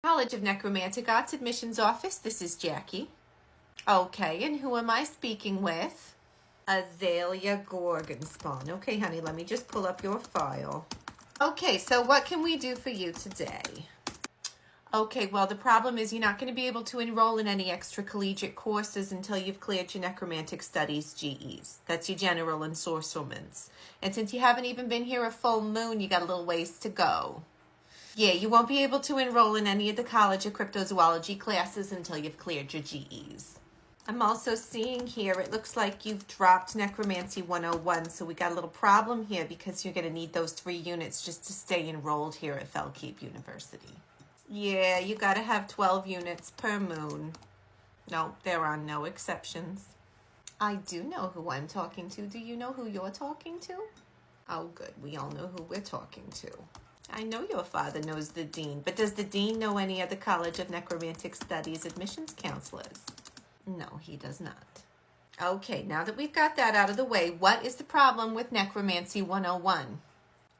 College of Necromantic Arts Admissions Office, this is Jackie. Okay, and who am I speaking with? Azalea Gorgonspawn. Okay, honey, let me just pull up your file. Okay, so what can we do for you today? Okay, well, the problem is you're not going to be able to enroll in any extra collegiate courses until you've cleared your Necromantic Studies GEs. That's your General and Sorcerements. And since you haven't even been here a full moon, you got a little ways to go. Yeah, you won't be able to enroll in any of the College of Cryptozoology classes until you've cleared your GEs. I'm also seeing here, it looks like you've dropped Necromancy 101, so we got a little problem here because you're going to need those 3 units just to stay enrolled here at Fellkeep University. Yeah, you got to have 12 units per moon. No, there are no exceptions. I do know who I'm talking to. Do you know who you're talking to? Oh, good. We all know who we're talking to. I know your father knows the dean, but does the dean know any other College of Necromantic Studies admissions counselors? No, he does not. Okay, now that we've got that out of the way, what is the problem with Necromancy 101?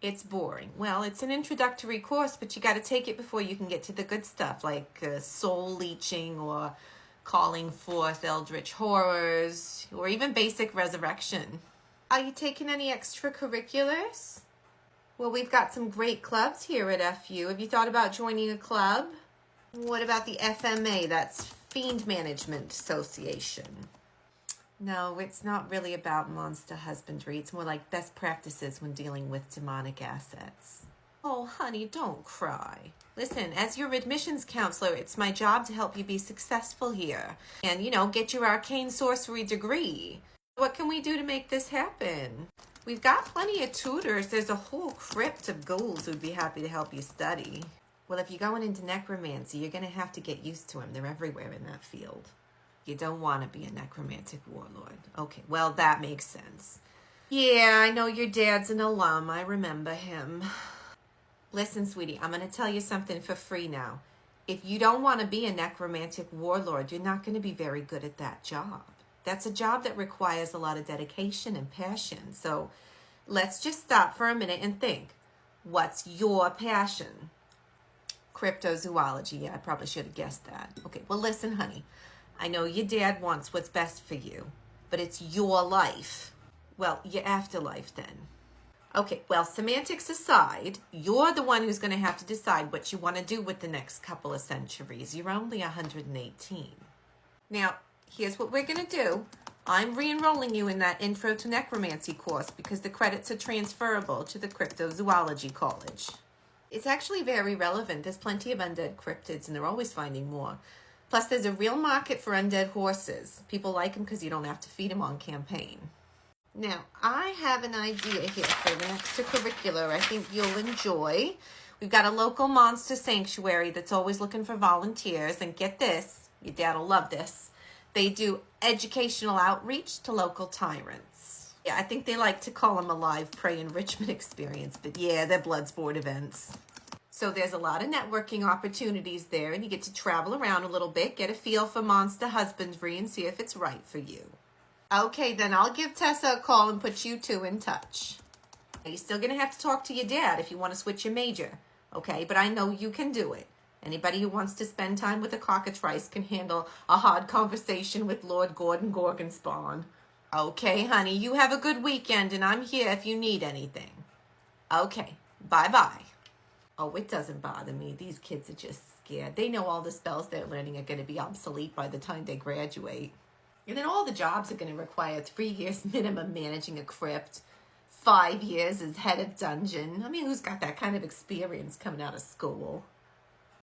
It's boring. Well, it's an introductory course, but you got to take it before you can get to the good stuff, like soul leeching or calling forth eldritch horrors, or even basic resurrection. Are you taking any extracurriculars? Well, we've got some great clubs here at FU. Have you thought about joining a club? What about the FMA? That's Fiend Management Association. No, it's not really about monster husbandry. It's more like best practices when dealing with demonic assets. Oh, honey, don't cry. Listen, as your admissions counselor, it's my job to help you be successful here and, get your arcane sorcery degree. What can we do to make this happen? We've got plenty of tutors. There's a whole crypt of ghouls who'd be happy to help you study. Well, if you're going into necromancy, you're going to have to get used to them. They're everywhere in that field. You don't want to be a necromantic warlord. Okay, well, that makes sense. Yeah, I know your dad's an alum. I remember him. Listen, sweetie, I'm going to tell you something for free now. If you don't want to be a necromantic warlord, you're not going to be very good at that job. That's a job that requires a lot of dedication and passion. So let's just stop for a minute and think. What's your passion? Cryptozoology. Yeah, I probably should have guessed that. Okay, well, listen, honey. I know your dad wants what's best for you, but it's your life. Well, your afterlife then. Okay, well, semantics aside, you're the one who's going to have to decide what you want to do with the next couple of centuries. You're only 118. Now, here's what we're going to do. I'm re-enrolling you in that Intro to Necromancy course because the credits are transferable to the Cryptozoology College. It's actually very relevant. There's plenty of undead cryptids, and they're always finding more. Plus, there's a real market for undead horses. People like them because you don't have to feed them on campaign. Now, I have an idea here for the extracurricular I think you'll enjoy. We've got a local monster sanctuary that's always looking for volunteers. And get this, your dad will love this. They do educational outreach to local tyrants. Yeah, I think they like to call them a live prey enrichment experience. But yeah, they're Bloodsport events. So there's a lot of networking opportunities there, and you get to travel around a little bit, get a feel for monster husbandry, and see if it's right for you. Okay, then I'll give Tessa a call and put you two in touch. You're still going to have to talk to your dad if you want to switch your major, okay? But I know you can do it. Anybody who wants to spend time with a cockatrice can handle a hard conversation with Lord Gordon Gorgonspawn. Okay, honey, you have a good weekend, and I'm here if you need anything. Okay, bye-bye. Oh, it doesn't bother me. These kids are just scared. They know all the spells they're learning are going to be obsolete by the time they graduate. And then all the jobs are going to require 3 years minimum managing a crypt, 5 years as head of dungeon. I mean, who's got that kind of experience coming out of school?